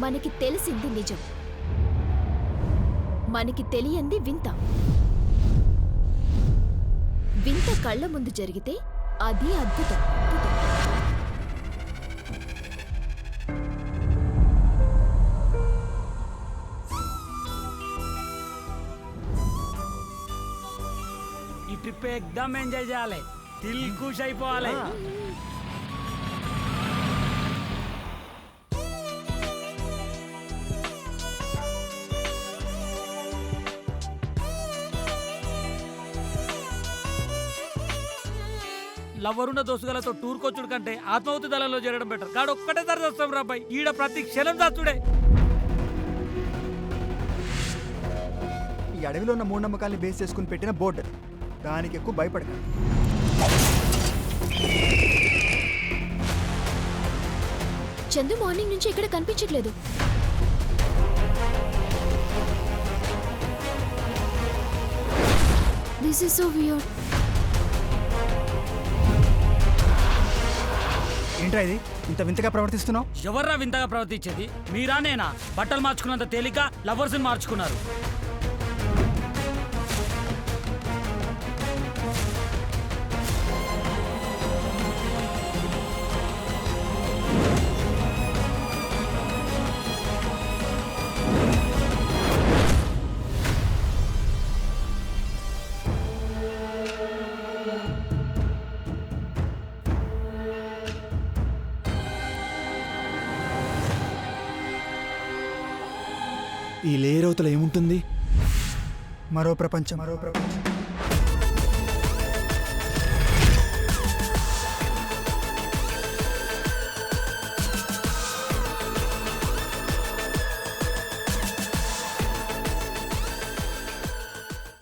మనకి తెలిసింది నిజం, మనకి తెలియంది వింత. వింత కళ్ళ ముందు జరిగితే అది అద్భుతం. ఈ ట్రిప్ ఎక్దమ్ ఎంజాయ్ చేయాలి, దిల్ ఖుష్ అయిపోవాలి. లవ్వరున్న దోసుగాలతో టూర్ కొచ్చుడు కంటే ఆత్మాహుతి దళంలో చేరడం బెటర్. కాడు ఒక్కటే తర చేస్తాం రాబాయ్, ఈడ ప్రతి క్షణం చచ్చుడే. ఈ అడవిలో ఉన్న మూఢనమ్మకాల్ని బేస్ చేసుకుని పెట్టిన బోర్డు, దానికి ఎక్కువ భయపడక. చందు మార్నింగ్ నుంచి ఇక్కడ కనిపించట్లేదు. This is so weird. ఏంట్రా ఇది ఇంత వింతగా ప్రవర్తిస్తున్నావు? ఎవర్రా వింతగా ప్రవర్తించేది? మీరా నేనా? బట్టలు మార్చుకున్నంత తేలిక లవర్స్ని మార్చుకున్నారు. ఈ లేరవతల ఏముంటుంది? మరో ప్రపంచం.